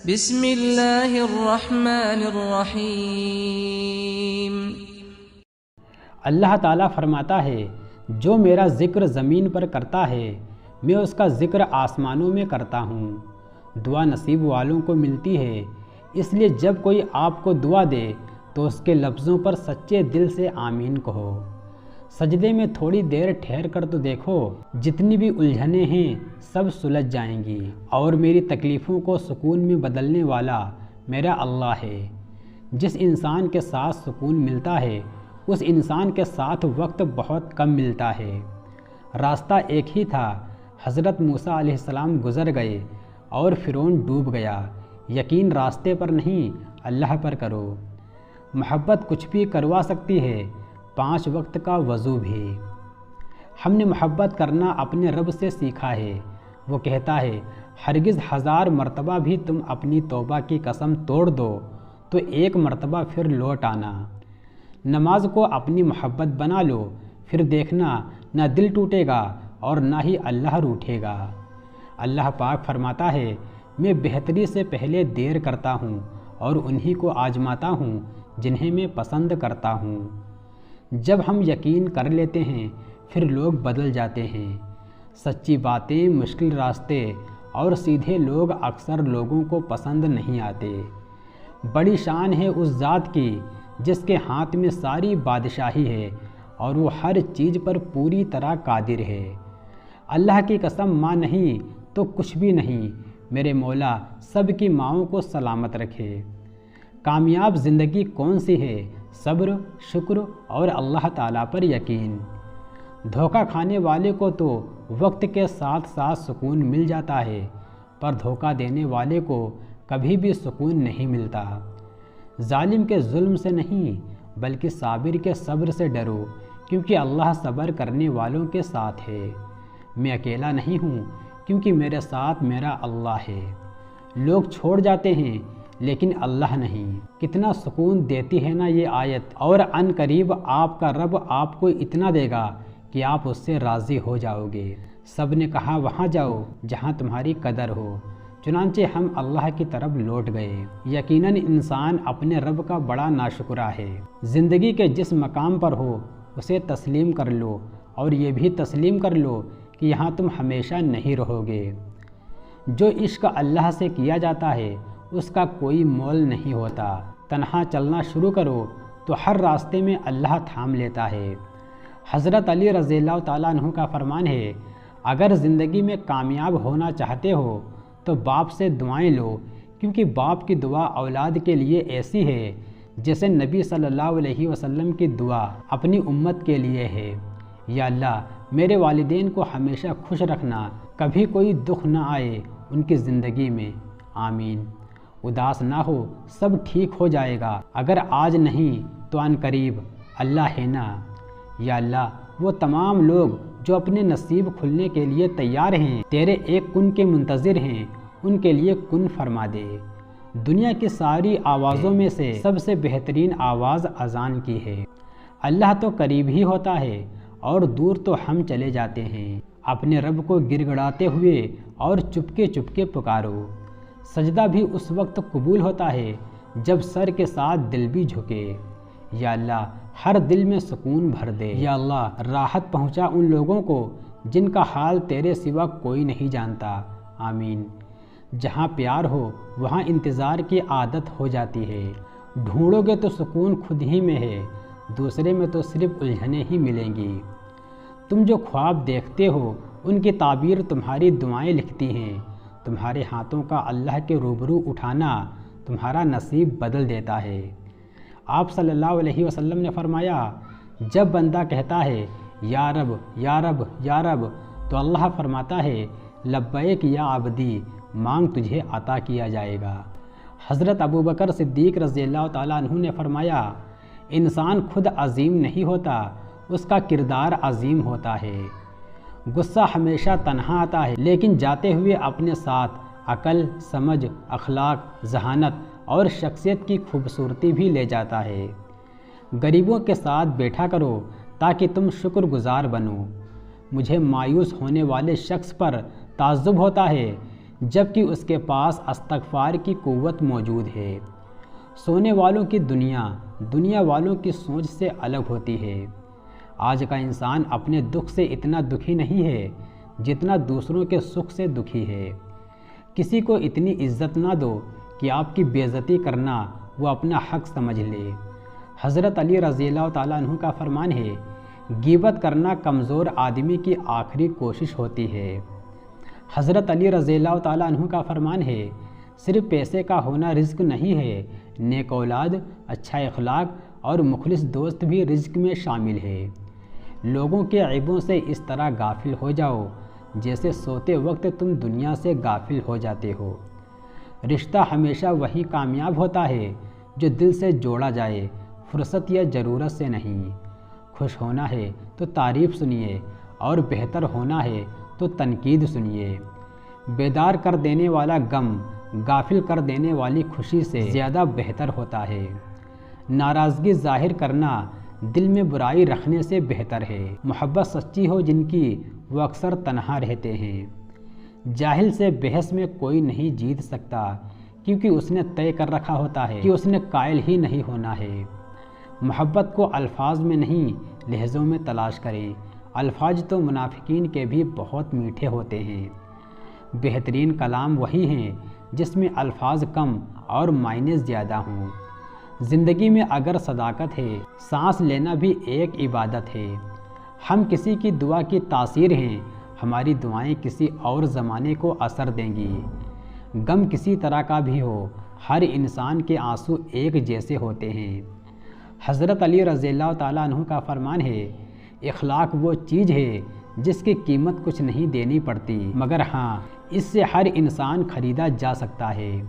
بسم اللہ الرحمن الرحیم۔ اللہ تعالیٰ فرماتا ہے جو میرا ذکر زمین پر کرتا ہے میں اس کا ذکر آسمانوں میں کرتا ہوں۔ دعا نصیب والوں کو ملتی ہے، اس لیے جب کوئی آپ کو دعا دے تو اس کے لفظوں پر سچے دل سے آمین کہو۔ سجدے میں تھوڑی دیر ٹھہر کر تو دیکھو، جتنی بھی الجھنیں ہیں سب سلجھ جائیں گی، اور میری تکلیفوں کو سکون میں بدلنے والا میرا اللہ ہے۔ جس انسان کے ساتھ سکون ملتا ہے اس انسان کے ساتھ وقت بہت کم ملتا ہے۔ راستہ ایک ہی تھا، حضرت موسیٰ علیہ السلام گزر گئے اور فرعون ڈوب گیا۔ یقین راستے پر نہیں اللہ پر کرو۔ محبت کچھ بھی کروا سکتی ہے، 5 وقت کا وضو بھی۔ ہم نے محبت کرنا اپنے رب سے سیکھا ہے۔ وہ کہتا ہے ہرگز 1000 مرتبہ بھی تم اپنی توبہ کی قسم توڑ دو تو 1 مرتبہ پھر لوٹ آنا۔ نماز کو اپنی محبت بنا لو، پھر دیکھنا نہ دل ٹوٹے گا اور نہ ہی اللہ روٹھے گا۔ اللہ پاک فرماتا ہے میں بہتری سے پہلے دیر کرتا ہوں اور انہی کو آزماتا ہوں جنہیں میں پسند کرتا ہوں۔ جب ہم یقین کر لیتے ہیں پھر لوگ بدل جاتے ہیں۔ سچی باتیں، مشکل راستے اور سیدھے لوگ اکثر لوگوں کو پسند نہیں آتے۔ بڑی شان ہے اس ذات کی جس کے ہاتھ میں ساری بادشاہی ہے اور وہ ہر چیز پر پوری طرح قادر ہے۔ اللہ کی قسم ماں نہیں تو کچھ بھی نہیں، میرے مولا سب کی ماؤں کو سلامت رکھے۔ کامیاب زندگی کون سی ہے؟ صبر، شکر اور اللہ تعالیٰ پر یقین۔ دھوکہ کھانے والے کو تو وقت کے ساتھ ساتھ سکون مل جاتا ہے، پر دھوکہ دینے والے کو کبھی بھی سکون نہیں ملتا۔ ظالم کے ظلم سے نہیں بلکہ صابر کے صبر سے ڈرو، کیونکہ اللہ صبر کرنے والوں کے ساتھ ہے۔ میں اکیلا نہیں ہوں کیونکہ میرے ساتھ میرا اللہ ہے۔ لوگ چھوڑ جاتے ہیں لیکن اللہ نہیں۔ کتنا سکون دیتی ہے نا یہ آیت، اور عن قریب آپ کا رب آپ کو اتنا دے گا کہ آپ اس سے راضی ہو جاؤ گے۔ سب نے کہا وہاں جاؤ جہاں تمہاری قدر ہو، چنانچہ ہم اللہ کی طرف لوٹ گئے۔ یقیناً انسان اپنے رب کا بڑا ناشکرا ہے۔ زندگی کے جس مقام پر ہو اسے تسلیم کر لو، اور یہ بھی تسلیم کر لو کہ یہاں تم ہمیشہ نہیں رہو گے۔ جو عشق اللہ سے کیا جاتا ہے اس کا کوئی مول نہیں ہوتا۔ تنہا چلنا شروع کرو تو ہر راستے میں اللہ تھام لیتا ہے۔ حضرت علی رضی اللہ تعالیٰ عنہ کا فرمان ہے اگر زندگی میں کامیاب ہونا چاہتے ہو تو باپ سے دعائیں لو، کیونکہ باپ کی دعا اولاد کے لیے ایسی ہے جیسے نبی صلی اللہ علیہ وسلم کی دعا اپنی امت کے لیے ہے۔ یا اللہ میرے والدین کو ہمیشہ خوش رکھنا، کبھی کوئی دکھ نہ آئے ان کی زندگی میں، آمین۔ اداس نہ ہو، سب ٹھیک ہو جائے گا، اگر آج نہیں تو عن قریب، اللہ ہے نا۔ یا اللہ وہ تمام لوگ جو اپنے نصیب کھلنے کے لیے تیار ہیں، تیرے ایک کن کے منتظر ہیں، ان کے لیے کن فرما دے۔ دنیا کی ساری آوازوں میں سے سب سے بہترین آواز اذان کی ہے۔ اللہ تو قریب ہی ہوتا ہے اور دور تو ہم چلے جاتے ہیں۔ اپنے رب کو گڑ گڑاتے ہوئے اور چپکے چپکے پکارو۔ سجدہ بھی اس وقت قبول ہوتا ہے جب سر کے ساتھ دل بھی جھکے۔ یا اللہ ہر دل میں سکون بھر دے۔ یا اللہ راحت پہنچا ان لوگوں کو جن کا حال تیرے سوا کوئی نہیں جانتا، آمین۔ جہاں پیار ہو وہاں انتظار کی عادت ہو جاتی ہے۔ ڈھونڈو گے تو سکون خود ہی میں ہے، دوسرے میں تو صرف الجھنیں ہی ملیں گی۔ تم جو خواب دیکھتے ہو ان کی تعبیر تمہاری دعائیں لکھتی ہیں۔ تمہارے ہاتھوں کا اللہ کے روبرو اٹھانا تمہارا نصیب بدل دیتا ہے۔ آپ صلی اللہ علیہ وسلم نے فرمایا جب بندہ کہتا ہے یا رب یا رب یا رب تو اللہ فرماتا ہے لبیک یا عبدی، مانگ تجھے عطا کیا جائے گا۔ حضرت ابوبکر صدیق رضی اللہ تعالیٰ عنہ نے فرمایا انسان خود عظیم نہیں ہوتا، اس کا کردار عظیم ہوتا ہے۔ غصہ ہمیشہ تنہا آتا ہے لیکن جاتے ہوئے اپنے ساتھ عقل، سمجھ، اخلاق، ذہانت اور شخصیت کی خوبصورتی بھی لے جاتا ہے۔ غریبوں کے ساتھ بیٹھا کرو تاکہ تم شکر گزار بنو۔ مجھے مایوس ہونے والے شخص پر تعجب ہوتا ہے جبکہ اس کے پاس استغفار کی قوت موجود ہے۔ سونے والوں کی دنیا والوں کی سوچ سے الگ ہوتی ہے۔ آج کا انسان اپنے دکھ سے اتنا دکھی نہیں ہے جتنا دوسروں کے سکھ سے دکھی ہے۔ کسی کو اتنی عزت نہ دو کہ آپ کی بے عزتی کرنا وہ اپنا حق سمجھ لے۔ حضرت علی رضی اللہ تعالیٰ عنہ کا فرمان ہے، غیبت کرنا کمزور آدمی کی آخری کوشش ہوتی ہے۔ حضرت علی رضی اللہ تعالیٰ عنہ کا فرمان ہے، صرف پیسے کا ہونا رزق نہیں ہے، نیک اولاد، اچھا اخلاق اور مخلص دوست بھی رزق میں شامل ہے۔ لوگوں کے عیبوں سے اس طرح غافل ہو جاؤ جیسے سوتے وقت تم دنیا سے غافل ہو جاتے ہو۔ رشتہ ہمیشہ وہی کامیاب ہوتا ہے جو دل سے جوڑا جائے، فرصت یا ضرورت سے نہیں۔ خوش ہونا ہے تو تعریف سنیے اور بہتر ہونا ہے تو تنقید سنیے۔ بیدار کر دینے والا غم غافل کر دینے والی خوشی سے زیادہ بہتر ہوتا ہے۔ ناراضگی ظاہر کرنا دل میں برائی رکھنے سے بہتر ہے۔ محبت سچی ہو جن کی وہ اکثر تنہا رہتے ہیں۔ جاہل سے بحث میں کوئی نہیں جیت سکتا کیونکہ اس نے طے کر رکھا ہوتا ہے کہ اس نے قائل ہی نہیں ہونا ہے۔ محبت کو الفاظ میں نہیں لہجوں میں تلاش کریں، الفاظ تو منافقین کے بھی بہت میٹھے ہوتے ہیں۔ بہترین کلام وہی ہیں جس میں الفاظ کم اور معنی زیادہ ہوں۔ زندگی میں اگر صداقت ہے، سانس لینا بھی ایک عبادت ہے۔ ہم کسی کی دعا کی تاثیر ہیں، ہماری دعائیں کسی اور زمانے کو اثر دیں گی۔ غم کسی طرح کا بھی ہو، ہر انسان کے آنسو ایک جیسے ہوتے ہیں۔ حضرت علی رضی اللہ تعالیٰ عنہ کا فرمان ہے، اخلاق وہ چیز ہے جس کی قیمت کچھ نہیں دینی پڑتی، مگر ہاں اس سے ہر انسان خریدا جا سکتا ہے۔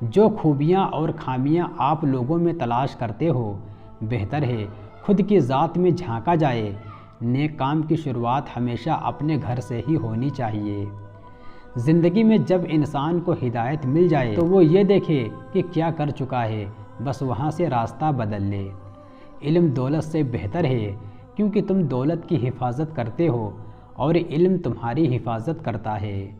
جو خوبیاں اور خامیاں آپ لوگوں میں تلاش کرتے ہو، بہتر ہے خود کی ذات میں جھانکا جائے۔ نیک کام کی شروعات ہمیشہ اپنے گھر سے ہی ہونی چاہیے۔ زندگی میں جب انسان کو ہدایت مل جائے تو وہ یہ دیکھے کہ کیا کر چکا ہے، بس وہاں سے راستہ بدل لے۔ علم دولت سے بہتر ہے کیونکہ تم دولت کی حفاظت کرتے ہو اور علم تمہاری حفاظت کرتا ہے۔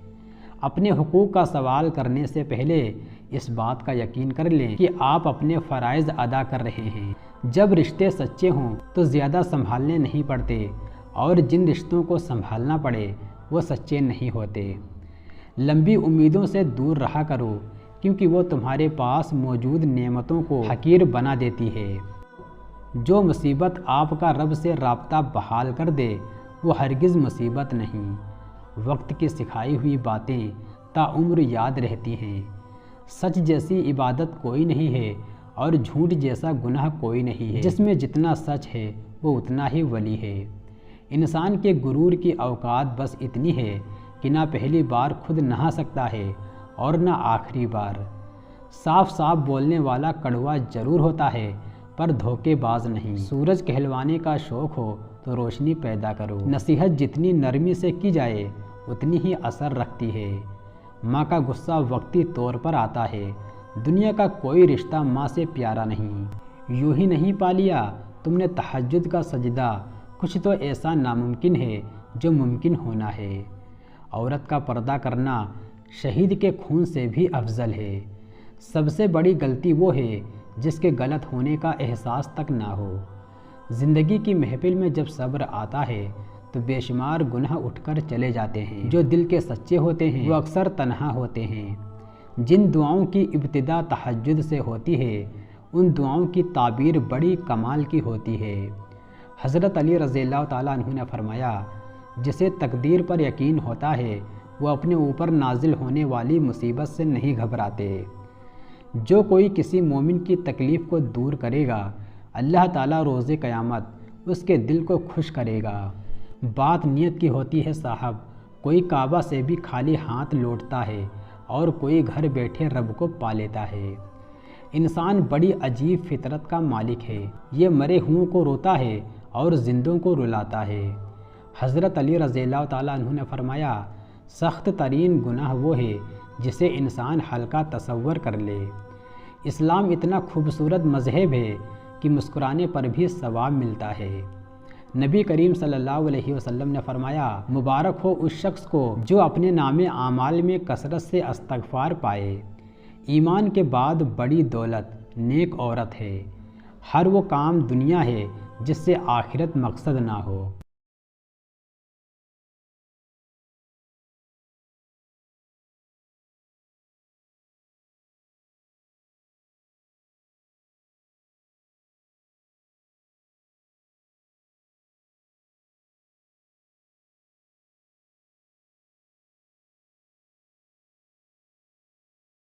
اپنے حقوق کا سوال کرنے سے پہلے اس بات کا یقین کر لیں کہ آپ اپنے فرائض ادا کر رہے ہیں۔ جب رشتے سچے ہوں تو زیادہ سنبھالنے نہیں پڑتے، اور جن رشتوں کو سنبھالنا پڑے وہ سچے نہیں ہوتے۔ لمبی امیدوں سے دور رہا کرو کیونکہ وہ تمہارے پاس موجود نعمتوں کو حقیر بنا دیتی ہے۔ جو مصیبت آپ کا رب سے رابطہ بحال کر دے وہ ہرگز مصیبت نہیں۔ وقت کی سکھائی ہوئی باتیں تاعمر یاد رہتی ہیں۔ سچ جیسی عبادت کوئی نہیں ہے اور جھوٹ جیسا گناہ کوئی نہیں ہے۔ جس میں جتنا سچ ہے وہ اتنا ہی ولی ہے۔ انسان کے غرور کی اوقات بس اتنی ہے کہ نہ پہلی بار خود نہا سکتا ہے اور نہ آخری بار۔ صاف صاف بولنے والا کڑوا ضرور ہوتا ہے پر دھوکے باز نہیں۔ سورج کہلوانے کا شوق ہو تو روشنی پیدا کرو۔ نصیحت جتنی نرمی سے کی جائے اتنی ہی اثر رکھتی ہے۔ ماں کا غصہ وقتی طور پر آتا ہے۔ دنیا کا کوئی رشتہ ماں سے پیارا نہیں۔ یوں ہی نہیں پا لیا تم نے تہجد کا سجدہ، کچھ تو ایسا ناممکن ہے جو ممکن ہونا ہے۔ عورت کا پردہ کرنا شہید کے خون سے بھی افضل ہے۔ سب سے بڑی غلطی وہ ہے جس کے غلط ہونے کا احساس تک نہ ہو۔ زندگی کی محفل میں جب صبر آتا ہے تو بے شمار گناہ اٹھ کر چلے جاتے ہیں۔ جو دل کے سچے ہوتے ہیں وہ اکثر تنہا ہوتے ہیں۔ جن دعاؤں کی ابتدا تہجد سے ہوتی ہے ان دعاؤں کی تعبیر بڑی کمال کی ہوتی ہے۔ حضرت علی رضی اللہ تعالیٰ عنہ نے فرمایا، جسے تقدیر پر یقین ہوتا ہے وہ اپنے اوپر نازل ہونے والی مصیبت سے نہیں گھبراتے۔ جو کوئی کسی مومن کی تکلیف کو دور کرے گا اللہ تعالیٰ روز قیامت اس کے دل کو خوش کرے گا۔ بات نیت کی ہوتی ہے صاحب، کوئی کعبہ سے بھی خالی ہاتھ لوٹتا ہے اور کوئی گھر بیٹھے رب کو پا لیتا ہے۔ انسان بڑی عجیب فطرت کا مالک ہے، یہ مرے ہوں کو روتا ہے اور زندوں کو رلاتا ہے۔ حضرت علی رضی اللہ تعالیٰ عنہ نے فرمایا، سخت ترین گناہ وہ ہے جسے انسان ہلکا تصور کر لے۔ اسلام اتنا خوبصورت مذہب ہے کہ مسکرانے پر بھی ثواب ملتا ہے۔ نبی کریم صلی اللہ علیہ وسلم نے فرمایا، مبارک ہو اس شخص کو جو اپنے نام اعمال میں کثرت سے استغفار پائے۔ ایمان کے بعد بڑی دولت نیک عورت ہے۔ ہر وہ کام دنیا ہے جس سے آخرت مقصد نہ ہو۔